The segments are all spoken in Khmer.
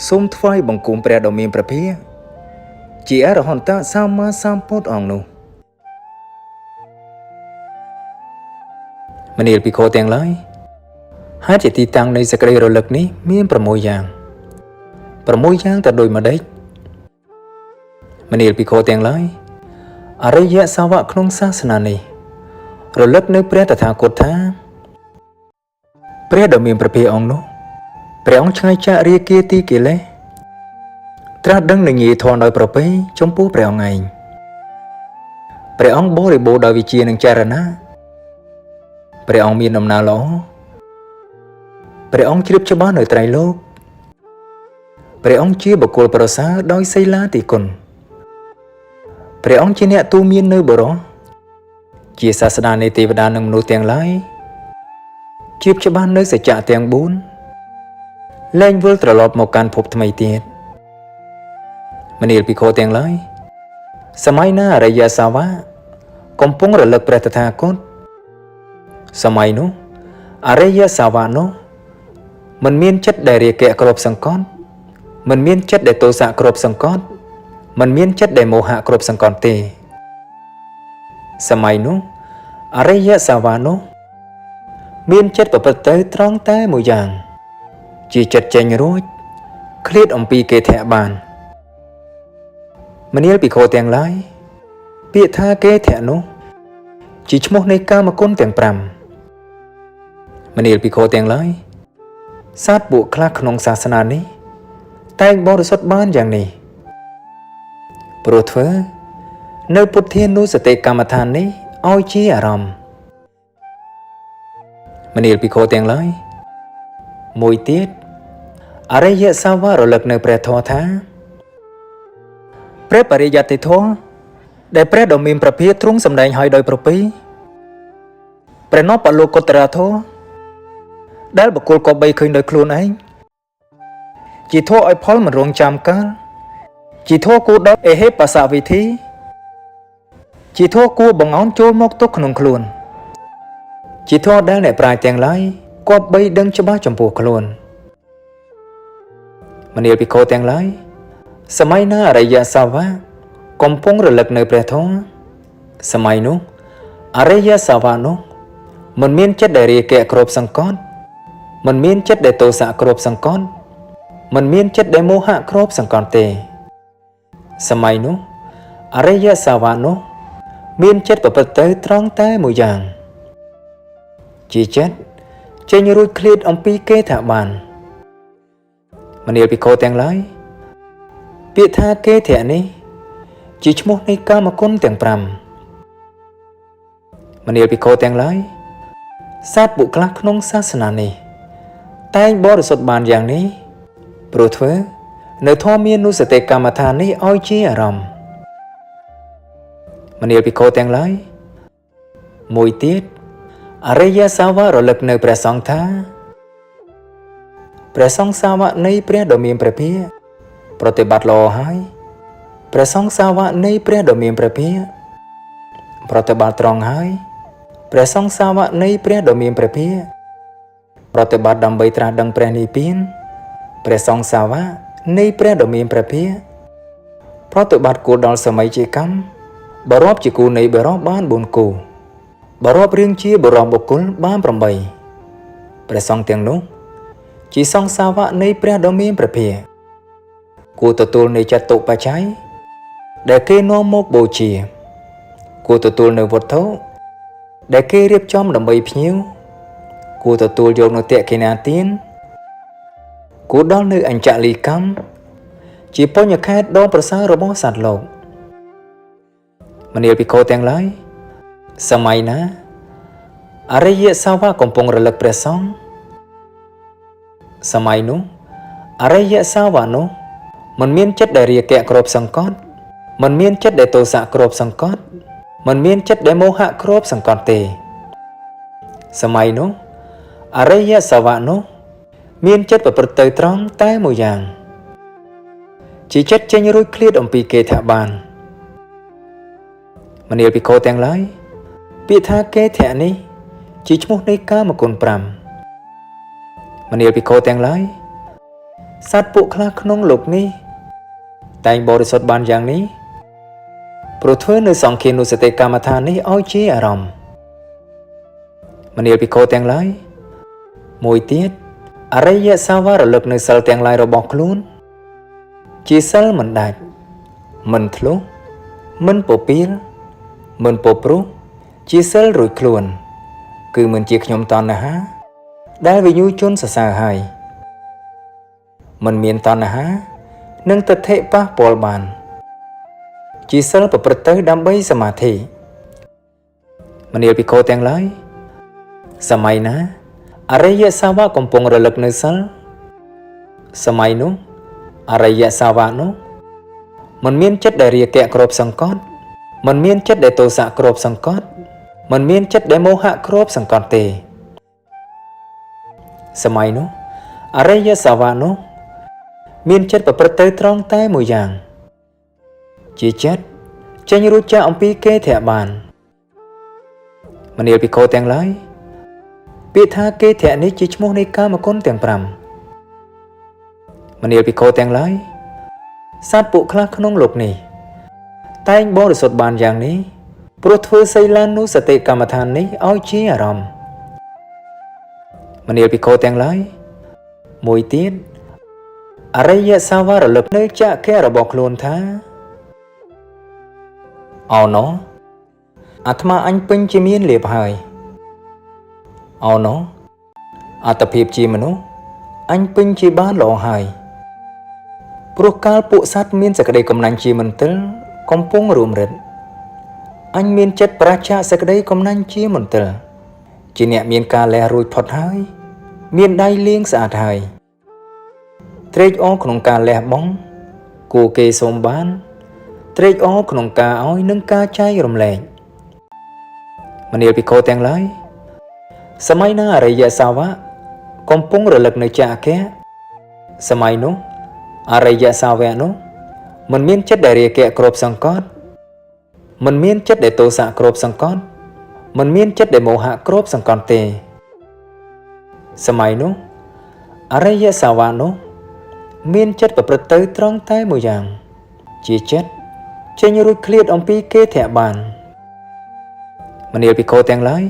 សូមថ្វាយបង្គំព្រះដ៏មានព្រះភាកជាអរហន្តសម្មាសម្ពុទ្ធអង្គនោះមនាលភិក្ខុទាំងឡាយហេតុជាទីតាំងនៃសេចក្តីរលឹកនេះមាន6យ៉ាងទៅដូចម្ដេចមនាលភិក្ខុទាំងឡាយអរិយសាវកក្នុងសាសនានេះរលឹកនៅព្រះតថាគតថាព្រះដ៏មានព្រះភាកអង្គនោះព្រះអង្គឆ្ងាយចាករាគាទីកិលេសត្រាស់ដឹងនឹងញាយធម៌ដោយប្រពៃចំពោះព្រះអង្គឯងព្រះអង្គបរិបូរណ៍ដោយវិជ្ជានិងចរណៈព្រះអង្គមានដំណើរល្អព្រះអង្គជ្រាបច្បាស់នៅត្រៃលោកព្រះអង្គជាបុគ្គលប្រសើរដោយសីលាទិគុណព្រះអង្គជាអ្នកទូមាននៅបរិសុទ្ធជាសាស្តានៃទេវតានិងមនុស្សទាំងឡាយជ្រាបច្បាស់នៅសច្ចៈទាំង4លែងវិលត្រឡប់មកកាន់ភពថ្មីទៀតមនាលភិក្ខុទាំងឡាយសម័យណាអរិយសាវកកំពុងរលឹកព្រះតថាគតសម័យនោះអរិយសាវកនោះមិនមានចិត្តដែលរាគៈគ្របសង្កត់មិនមានចិត្តដែលទោសៈគ្របសង្កត់មិនមានចិត្តដែលមោហៈគ្របសង្កត់ទេសម័យនោះអរិយសាវកនោះមានចិត្តប្រព្រឹត្តទៅត្រង់តែមួយយ៉ាងជាចិត្តចេញរួចឃ្លាតអំពីគេធៈបានមនាលភិក្ខុទាំងឡាយពាក្យថាគេធៈនោះជាឈ្មោះនៃកាមគុណទាំង5មនាលភិក្ខុទាំងឡាយសាទពួកខ្លះក្នុងសាសនានេះតែងបរិសុទ្ធបានយ៉ាងនេះព្រោះធ្វើនៅពុទ្ធានុសតិកម្មដ្ឋាននេះឲ្យជាអារម្មណ៍មនាលភិក្ខុទាំងឡាយមួយទៀតអរិយសាវករលឹកនៅព្រះធម៌ថាព្រះបរិយត្តិធម៌ដែលព្រះដ៏មានព្រះភាកទ្រង់សម្ដែងឲ្យដោយប្រពៃព្រះនបលោកុត្តរធម៌ដែលបុគ្គលក៏បីឃើញដោយខ្លួនឯងជាធម៌ឲ្យផលមិនរងចាំកាលជាធម៌គួរដល់អេហេបសវិធីជាធម៌គួរបង្អោនចូលមកទុកក្នុងខ្លួនជាធម៌ដែលអ្នកប្រាជ្ញទាំងឡាយគប្បីដឹងច្បាស់ចំពោះខ្លួនមនាលភិក្ខុទាំងឡាយសម័យណាអរិយសាវកកំពុងរលឹកនៅព្រះធម៌សម័យនោះអរិយសាវកនោះមិនមានចិត្តដែលរាគៈគ្របសង្កត់មិនមានចិត្តដែលទោសៈគ្របសង្កត់មិនមានចិត្តដែលមោហៈគ្របសង្កត់ទេសម័យនោះអរិយសាវកនោះមានចិត្តប្រព្រឹត្តទៅត្រង់តែមួយយ៉ាងជាចិត្តចេញរួចឃ្លាតអំពីគេថាបានមនាលភិក្ខុទាំងឡាយពាក្យថាគេធៈនេះជាឈ្មោះនៃកាមគុណទាំង5មនាលភិក្ខុទាំងឡាយសាទពួកខ្លះក្នុងសាសនានេះតែងបរិសុទ្ធបានយ៉ាងនេះព្រោះធ្វើនៅធម៌មាននុសតិកម្មដ្ឋាននេះឲ្យជាអារម្មណ៍មនាលភិក្ខុទាំងឡាយមួយទៀតអរិយសាវករលឹកនៅព្រះសង្ឃថាព្រះសង្ឃសាវកនៃព្រះដ៏មានព្រះភាកប្រតិបត្តិល្អហើយព្រះសង្ឃសាវកនៃព្រះដ៏មានព្រះភាកប្រតិបត្តិត្រង់ហើយព្រះសង្ឃសាវកនៃព្រះដ៏មានព្រះភាកប្រតិបត្តិដើម្បីត្រាស់ដឹងព្រះនិព្វានព្រះសង្ឃសាវកនៃព្រះដ៏មានព្រះភាកប្រតិបត្តិគួរដល់សម័យជាកម្មបរាប់ជាគូនៃបរោះបាន4គូបរាប់រៀងជាបរោះបុគ្គលបាន8ព្រះសង្ឃទាំងនោះជាសង្ឃសាវកនៃព្រះដ៏មានព្រះភាកគួរទទួលនៃចតុបច្ច័យដែលគេនាំមកបូជាគួរទទួលនៅវត្ថុដែលគេរៀបចំដើម្បីភ្ញៀវគួរទទួលយកនៅតេកិណាទានគួរដល់នៅអញ្ចលីកម្មជាបញ្ញខេត្តដ៏ប្រសើររបស់សត្វលោកមនាលភិក្ខុទាំងឡាយសម័យណាអរិយសាវកកំពុងរលឹកព្រះសង្ឃសម័យនោះអរិយសាវកនោះមិនមានចិត្តដែលរាគៈគ្របសង្កត់មិនមានចិត្តដែលទោសៈគ្របសង្កត់មិនមានចិត្តដែលមោហៈគ្របសង្កត់ទេសម័យនោះអរិយសាវកនោះមានចិត្តប្រព្រឹត្តទៅត្រង់តែមួយយ៉ាងជាចិត្តចេញរួចឃ្លាតអំពីគេថាបានមនាលភិក្ខុទាំងឡាយពាក្យថាគេធៈនេះជាឈ្មោះនៃកាមគុណ5មនាលភិក្ខុទាំងឡាយ សត្វពួកខ្លះក្នុងលោកនេះតែងបរិសុទ្ធបានយ៉ាងនេះព្រោះធ្វើនៅសង្ឃានុសតិកម្មដ្ឋាននេះឲ្យជាអារម្មណ៍មនាលភិក្ខុទាំងឡាយមួយទៀតអរិយសាវករលឹកនៅសិលទាំងឡាយរបស់ខ្លួនជាសិលមិនដាច់មិនធ្លុះមិនពពាលមិនពព្រោះជាសិលរួចខ្លួនគឺមិនជាខ្ញុំតណ្ហាដែលវិញ្ញូជនសរសើរហើយមិនមានតណ្ហានិងទិដ្ឋិប៉ះពាល់បានជាសិលប្រព្រឹត្តទៅដើម្បីសមាធិមនាលភិក្ខុទាំងឡាយសម័យណាអរិយសាវកកំពុងរលឹកនៅសិលសម័យនោះអរិយសាវកនោះមិនមានចិត្តដែលរាគៈគ្របសង្កត់មិនមានចិត្តដែលទោសៈគ្របសង្កត់មិនមានចិត្តដែលមោហៈគ្របសង្កត់ទេសម័យនោះអរិយសាវកនោះមានចិត្តប្រព្រឹត្តទៅត្រង់តែមួយយ៉ាងជាចិត្តចេញរួចចាកអំពីគេធៈបានមនាលភិក្ខុទាំងឡាយពាក្យថាគេធៈនេះជាឈ្មោះនៃកាមគុណទាំង5មនាលភិក្ខុទាំងឡាយសត្វពួកខ្លះក្នុងលោកនេះតែងបរិសុទ្ធបានយ៉ាងនេះព្រោះធ្វើសីលានុសតិកម្មដ្ឋាននេះឲ្យជាអារម្មណ៍មនាលភិក្ខុទាំងឡាយមួយទៀតអរិយសាវករលឹកនៅចក្ខៈរបស់ខ្លួនថាអូណូអាត្មាអញពេញជាមានលៀបហើយអូណូអត្តភាពជាមនុស្សអញពេញជាបានល្អហើយព្រោះកាលពួកសត្វមានសក្តីកំណាញ់ជាមន្ទិលកំពុងរួមរិទ្ធអញមានចិត្តប្រជាសក្តីកំណាញ់ជាមន្ទិលជាអ្នកមានការលះរួចផុតហើយមានដៃលាងស្អាតហើយត្រេកអរក្នុងការលះបង់គួរគេសូមបានត្រេកអរក្នុងការឲ្យនិងការចែករំលែកមនាលភិក្ខុទាំងឡាយសម័យណាអរិយសាវកកំពុងរលឹកនៅចក្ខៈសម័យនោះអរិយសាវកនោះមិនមានចិត្តដែលរាគៈគ្របសង្កត់មិនមានចិត្តដែលទោសៈគ្របសង្កត់មិនមានចិត្តដែលមោហៈគ្របសង្កត់ទេសម័យនោះអរិយសាវកនោះមានចិត្តប្រព្រឹត្តទៅត្រង់តែមួយយ៉ាងជាចិត្តចេញរួចឃ្លាតអំពីគេធៈបានមនាលភិក្ខុទាំងឡាយ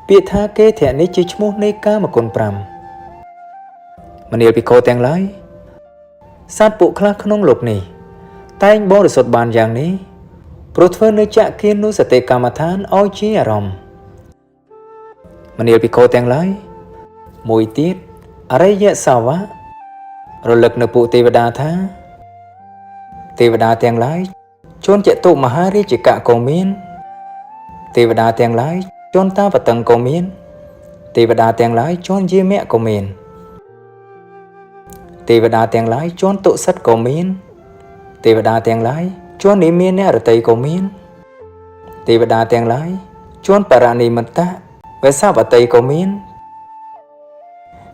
ពាក្យថាគេធៈនេះជាឈ្មោះនៃកាមគុណ5មនាលភិក្ខុទាំងឡាយសត្វពួកខ្លះក្នុងលោកនេះតែងបរិសុទ្ធបានយ៉ាងនេះព្រោះធ្វើនៅចក្ខានុសតិកម្មដ្ឋានឲ្យជាអារម្មណ៍មនាលភិក្ខុទាំងឡាយមួយទៀតអរិយសាវករលឹកនៅពួកទេវតាថាទេវតាទាំងឡាយជួនចតុមហារាជកៈក៏មានទេវតាទាំងឡាយជួនតាបតឹងក៏មានទេវតាទាំងឡាយជួនយាមៈក៏មានទេវតាទាំងឡាយជួនតុសិតក៏មានទេវតាទាំងឡាយជួននិមានរតីក៏មានទេវតាទាំងឡាយជួនបរនិមិត្តៈវេសវតីក៏មាន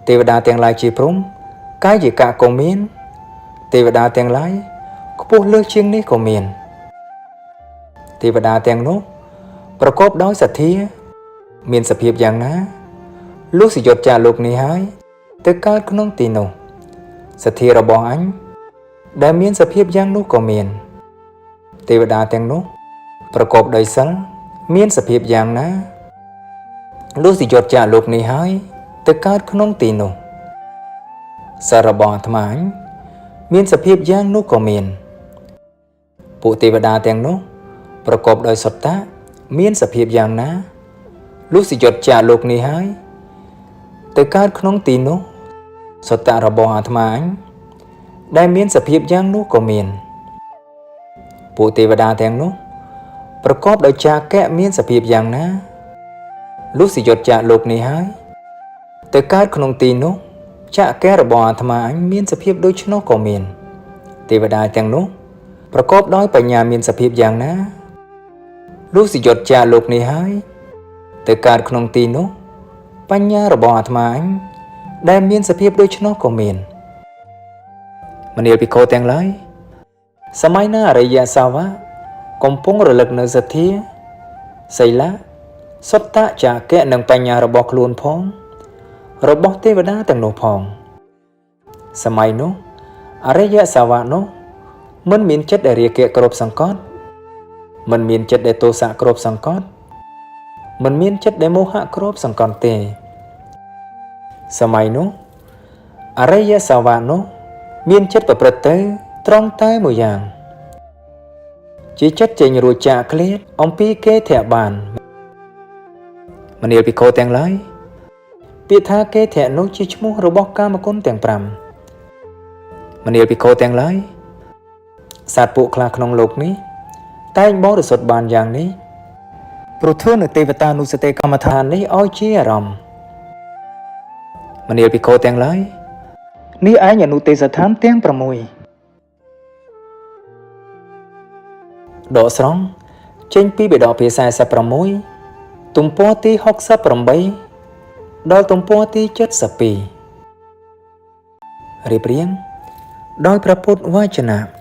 ទេវតាទាំងឡាយជាព្រំកាយកៈក៏មានទេវតាទាំងឡាយខ្ពស់លើសជាងនេះក៏មានទេវតាទាំងនោះប្រកបដោយសទ្ធាមានសភាពយ៉ាងណាលុះសិយុទ្ធចាលោកនេះហើយទៅកើតក្នុងទីនោះសទ្ធារបស់អញដែលមានសភាពយ៉ាងនោះក៏មានទេវតាទាំងនោះប្រកបដោយសិលមានសភាពយ៉ាងណាលុះសិយុទ្ធចាលោកនេះហើយទៅកើតក្នុងទីនោះសិលរបស់អាត្មាអញមានសភាពយ៉ាងនោះក៏មានពួកទេវតាទាំងនោះប្រកបដោយសុត្តៈមានសភាពយ៉ាងណាលុះសិយុទ្ធចាលោកនេះហើយទៅកើតក្នុងទីនោះសុត្តៈរបស់អាត្មាអញដែលមានសភាពយ៉ាងនោះក៏មានពួកទេវតាទាំងនោះប្រកបដោយចាកៈមានសភាពយ៉ាងណាលុះសិយុទ្ធចាលោកនេះហើយទៅកើតក្នុងទីនោះចក្ខៈរបស់អាត្មាអញមានសភាពដូច្នោះក៏មានទេវតាទាំងនោះប្រកបដោយបញ្ញាមានសភាពយ៉ាងណាលុះសិយុទ្ធចាលោកនេះហើយទៅកើតក្នុងទីនោះបញ្ញារបស់អាត្មាអញដែលមានសភាពដូច្នោះក៏មានមនាលភិក្ខុទាំងឡាយសម័យណាអរិយសាវកកំពុងរលឹកនៅសទ្ធាសីលាសុត្តៈចាកៈនិងបញ្ញារបស់ខ្លួនផងរបស់ទេវតាទាំងនោះផង សម័យនោះអរិយសាវកនោះមិនមានចិត្តដែលរាគៈគ្រប់សង្កត់មិនមានចិត្តដែលទោសៈគ្រប់សង្កត់មិនមានចិត្តដែលមោហៈគ្រប់សង្កត់ទេសម័យនោះអរិយសាវកនោះមានចិត្តប្រព្រឹត្តទៅត្រង់តែមួយយ៉ាងជាចិត្តចេញរួចចាកឃ្លាតអំពីគេធៈបានមនាលភិក្ខុទាំងឡាយពាក្យថាគេធៈនោះជាឈ្មោះរបស់កាមគុណទាំង5មនាលភិក្ខុទាំងឡាយសត្វពួកខ្លះក្នុងលោកនេះតែងបរិសុទ្ធបានយ៉ាងនេះព្រោះធ្វើនៅទេវតានុសតិកម្មដ្ឋាននេះឲ្យជាអារម្មណ៍មនាលភិក្ខុទាំងឡាយនេះឯងអនុទេសដ្ឋានទាំង6ដកស្រង់ចេញពីបេដកភា46ទំព័រទី68ដល់ទំព័រទី72រៀបរៀងដោយព្រះពុទ្ធវចនៈ